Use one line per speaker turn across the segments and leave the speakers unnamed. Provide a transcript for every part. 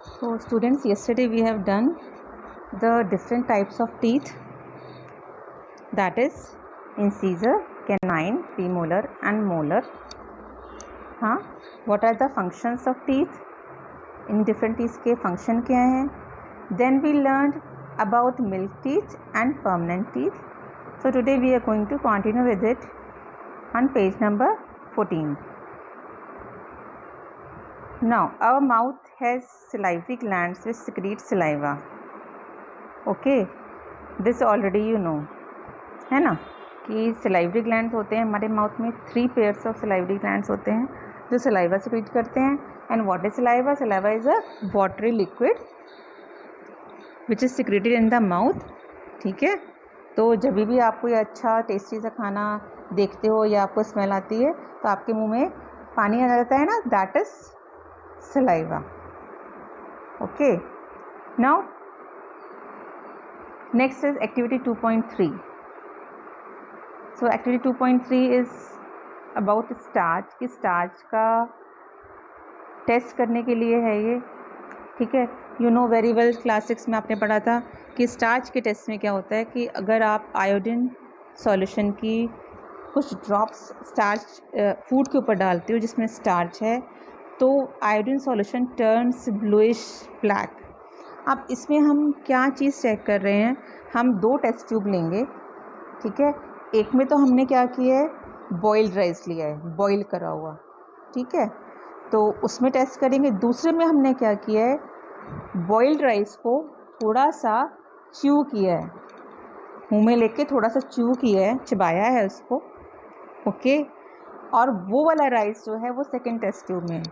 So students, yesterday we have done the different types of teeth, that is incisor, canine, premolar and molar. What are the functions of teeth? In different teeth के function क्या हैं? Then we learned about milk teeth and permanent teeth. So today we are going to continue with it on page number 14. Now our mouth has salivary glands which secrete saliva. Okay, this already you know, है ना, कि salivary glands होते हैं हमारे mouth में. 3 pairs of salivary glands होते हैं जो saliva secrete करते हैं. And what is saliva? Saliva is a watery liquid which is secreted in the mouth. ठीक है, तो जब भी आप कोई अच्छा टेस्टी सा खाना देखते हो या आपको स्मेल आती है तो आपके मुंह में पानी आ जाता है ना, that is saliva. Okay, now next is activity 2.3. So activity 2.3 is about starch. कि starch का टेस्ट करने के लिए है ये. ठीक है, you know very well, class 6 में आपने पढ़ा था कि स्टार्च के टेस्ट में क्या होता है कि अगर आप आयोडीन सॉल्यूशन की कुछ ड्रॉप्स स्टार्च फूड के ऊपर डालते हो जिसमें स्टार्च है तो iodine solution turns bluish black. अब इसमें हम क्या चीज़ चेक कर रहे हैं, हम 2 टेस्ट ट्यूब लेंगे. ठीक है, एक में तो हमने क्या किया है, बॉइल्ड राइस लिया है, बॉईल करा हुआ. ठीक है, तो उसमें टेस्ट करेंगे. दूसरे में हमने क्या किया है, बॉइल्ड राइस को थोड़ा सा च्यू किया है, मुंह में लेके थोड़ा सा च्यू किया है, चबाया है उसको. ओके, और वो वाला राइस जो है वो सेकंड टेस्ट ट्यूब में है.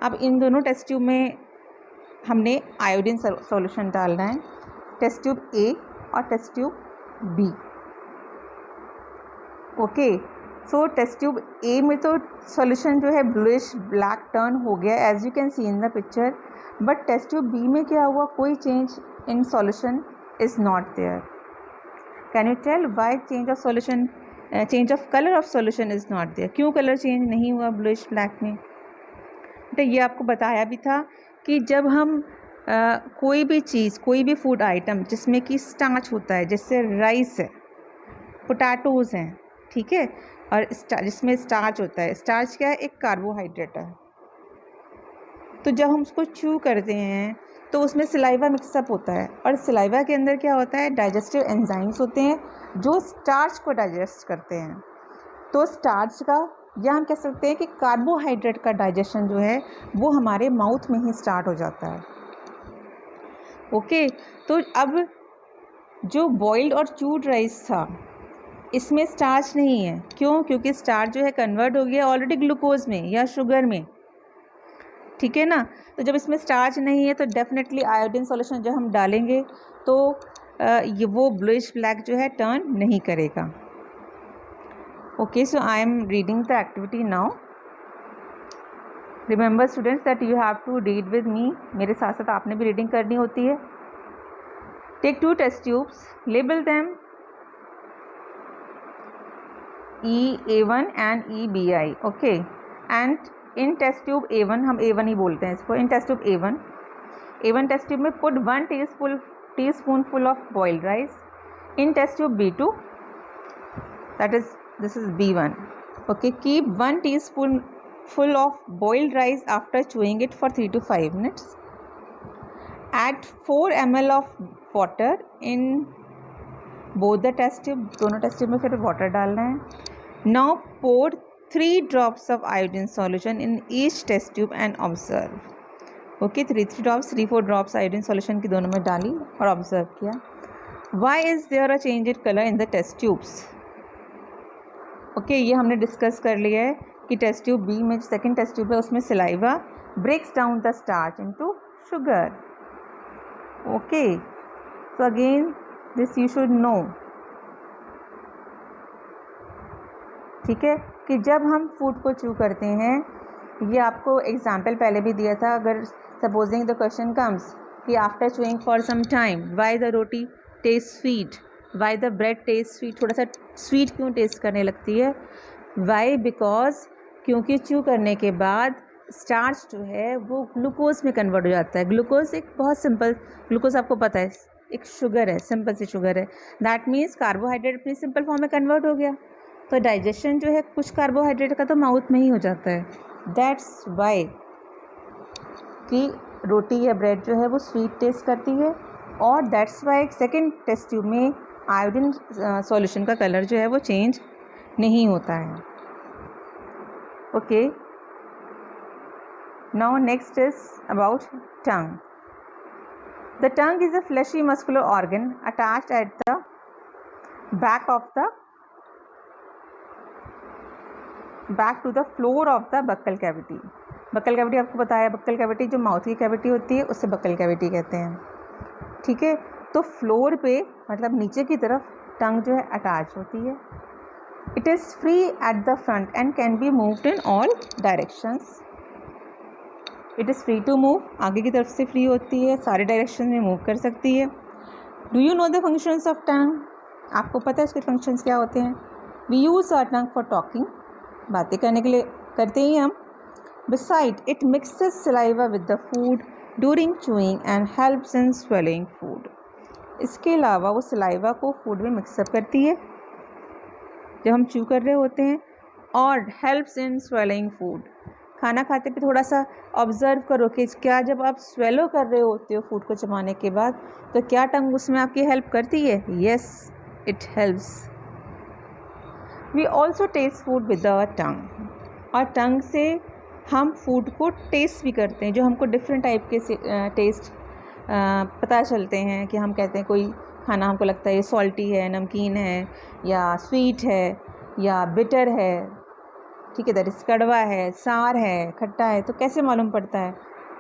अब इन दोनों टेस्ट ट्यूब में हमने आयोडीन सॉल्यूशन डालना है, टेस्ट ट्यूब ए और test tube B. Okay, so test tube A में तो सॉल्यूशन जो है ब्लूइश ब्लैक टर्न हो गया as you can see in the picture. But test tube B में क्या हुआ, कोई change in solution is not there. Can you tell why change of solution, change of colour of solution is not there? क्यों colour change नहीं हुआ bluish black में? तो ये आपको बताया भी था कि जब हम कोई भी चीज़, कोई भी फूड आइटम जिसमें कि स्टार्च होता है, जैसे राइस है, पोटैटोज़ हैं, ठीक है, और जिसमें स्टार्च होता है, स्टार्च क्या है, एक कार्बोहाइड्रेट है. तो जब हम उसको च्यू करते हैं तो उसमें सलाइवा मिक्सअप होता है और सलाइवा के अंदर क्या होता है, डाइजेस्टिव एंजाइम्स होते हैं जो स्टार्च को डाइजेस्ट करते हैं. तो स्टार्च का, या हम कह सकते हैं कि कार्बोहाइड्रेट का डाइजेशन जो है वो हमारे माउथ में ही स्टार्ट हो जाता है. ओके, तो अब जो बॉइल्ड और च्यूड राइस था इसमें स्टार्च नहीं है. क्यों? क्योंकि स्टार्च जो है कन्वर्ट हो गया ऑलरेडी ग्लूकोज में या शुगर में. ठीक है ना, तो जब इसमें स्टार्च नहीं है तो डेफिनेटली आयोडीन सॉल्यूशन जब हम डालेंगे तो ये वो ब्लूइश ब्लैक जो है टर्न नहीं करेगा. Okay, so I am reading the activity now. Remember students that you have to read with me. मेरे साथ साथ आपने भी रीडिंग करनी होती है. Take 2 test tubes, label them EA1 and EBI. Okay, and in test tube A1, हम A1 ही बोलते हैं इसको, in test tube A1 test tube में put 1 teaspoonful of boiled rice. In test tube B2, that is this is B1. Okay, keep 1 teaspoonful of boiled rice after chewing it for 3 to 5 minutes. Add 4 ml of water in both the test tube. दोनों test tube में फिर water डालना है. Now pour 3 drops of iodine solution in each test tube and observe. Okay, 3-4 drops iodine solution की दोनों में डाली और ऑब्जर्व किया. Why is there a change in color in the test tubes? Okay, ये हमने डिस्कस कर लिया है कि टेस्ट ट्यूब बी में सेकेंड टेस्ट ट्यूब है उसमें saliva breaks down the starch into sugar. Okay, so again this you should know. ठीक है, कि जब हम फूड को च्यू करते हैं, ये आपको एग्जाम्पल पहले भी दिया था. अगर सपोजिंग द क्वेश्चन कम्स कि after chewing for some time why the roti taste sweet, why the bread taste sweet, थोड़ा सा स्वीट क्यों टेस्ट करने लगती है? वाई? बिकॉज क्योंकि च्यू करने के बाद स्टार्च जो है वो ग्लूकोज में कन्वर्ट हो जाता है। ग्लूकोज एक बहुत सिंपल, ग्लूकोज आपको पता है एक शुगर है, सिंपल सी शुगर है। दैट मीन्स कार्बोहाइड्रेट अपनी सिंपल फॉर्म में कन्वर्ट हो गया, तो डाइजेशन जो है कुछ कार्बोहाइड्रेट का तो माउथ में ही हो जाता है। दैट्स वाई कि रोटी या ब्रेड जो है वो स्वीट टेस्ट करती है, और that's why second test tube में आयोडीन सॉल्यूशन का कलर जो है वो चेंज नहीं होता है। Okay, now next is about tongue. The tongue is a fleshy muscular organ attached at the back to the floor of the buccal cavity. Buccal cavity आपको पता है, बक्कल कैविटी जो माउथ की कैविटी होती है उससे बक्कल कैविटी कहते हैं, ठीक है। तो फ्लोर पे मतलब नीचे की तरफ टंग जो है अटैच होती है। It is free at the front and can be moved in all directions. It is free to move, आगे की तरफ से फ्री होती है, सारे डायरेक्शन में मूव कर सकती है। Do you know the functions of tongue? आपको पता है इसके फंक्शंस क्या होते हैं? We use our tongue for talking, बातें करने के लिए करते ही हम। Beside it mixes saliva with the food during chewing and helps in swallowing food. इसके अलावा वो सलाइवा को फूड में मिक्सअप करती है जब हम च्यू कर रहे होते हैं, और हेल्प्स इन स्वेलिंग फूड। खाना खाते पे थोड़ा सा ऑब्ज़र्व करो कि क्या जब आप स्वेलो कर रहे होते हो फूड को चबाने के बाद, तो क्या टंग उसमें आपकी हेल्प करती है? Yes, it helps. We also taste food with our tongue, और टंग से हम फूड को टेस्ट भी करते हैं, जो हमको डिफरेंट टाइप के टेस्ट पता चलते हैं कि हम कहते हैं कोई खाना हमको लगता है ये सॉल्टी है, नमकीन है, या स्वीट है, या बिटर है, ठीक है, दैट इज़ कड़वा है, सार है, खट्टा है। तो कैसे मालूम पड़ता है?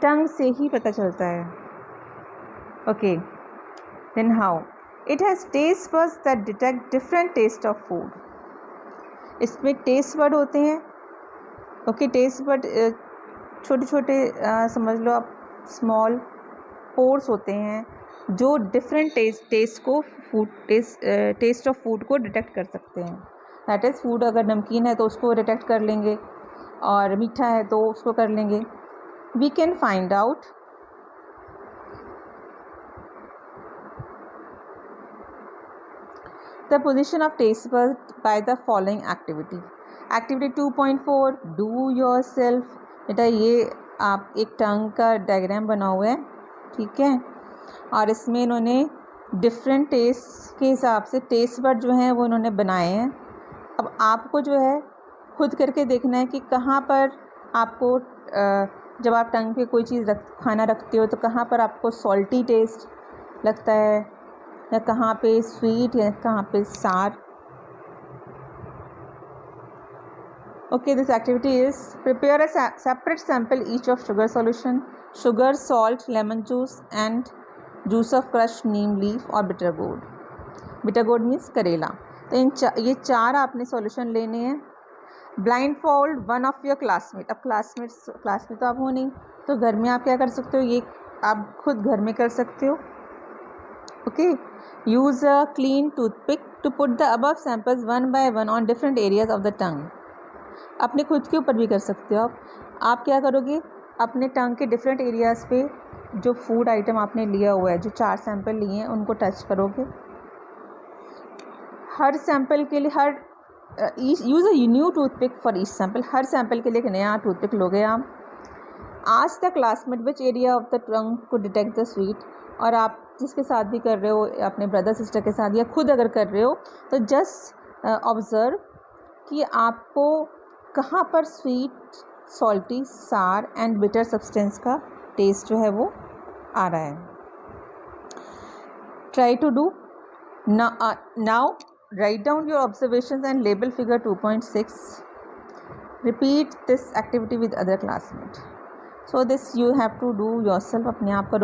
टंग से ही पता चलता है। Okay, then how it has taste buds that detect different taste of food. इसमें टेस्ट बड होते हैं। ओके, टेस्ट बड छोटे छोटे समझ लो आप स्मॉल पोर्स होते हैं जो डिफरेंट टेस्ट को फूड टेस्ट ऑफ फूड को डिटेक्ट कर सकते हैं। दैट इज़ फूड अगर नमकीन है तो उसको डिटेक्ट कर लेंगे, और मीठा है तो उसको कर लेंगे। We can find out the position of taste bud by the following activity. Activity 2.4 do yourself. बेटा ये आप एक टंग का डायग्राम बना हुआ है, ठीक है, और इसमें इन्होंने डिफरेंट टेस्ट के हिसाब से टेस्ट बड जो हैं वो इन्होंने बनाए हैं। अब आपको जो है खुद करके देखना है कि कहाँ पर आपको जब आप टंग पे कोई चीज़ खाना रखते हो तो कहाँ पर आपको सॉल्टी टेस्ट लगता है, या कहाँ पे स्वीट, या कहाँ पे सार। Okay, this activity is prepare a separate sample each of sugar solution, sugar, salt, lemon juice and juice of crush neem leaf और bitter gourd. Bitter gourd means करेला। तो ये चार आपने सॉल्यूशन लेने हैं। Blindfold one of your classmate. अब class में तो आप हो नहीं, तो घर में आप क्या कर सकते हो, ये आप खुद घर में कर सकते हो। Okay, use a clean toothpick to put the above samples one by one on different areas of the tongue. अपने खुद के ऊपर भी कर सकते हो आप क्या करोगे, अपने टंग के डिफरेंट एरियाज़ पे जो फूड आइटम आपने लिया हुआ है, जो 4 सैम्पल लिए हैं, उनको टच करोगे। हर सैम्पल के लिए use a new toothpick for each sample. Her sample के लिए एक नया टूथपिक लोगे आप। Ask the classmate which area of the टंग को डिटेक्ट द स्वीट। और आप जिसके साथ भी कर रहे हो, अपने ब्रदर सिस्टर के साथ या खुद अगर कर रहे हो, तो जस्ट ऑब्ज़र्व कि आपको कहाँ पर sweet, salty, sour and bitter substance का टेस्ट जो है वो आ रहा है। Try to do now. Write down your observations and label figure 2.6. Repeat this activity with other classmates. So this you have to do yourself, अपने आप करो।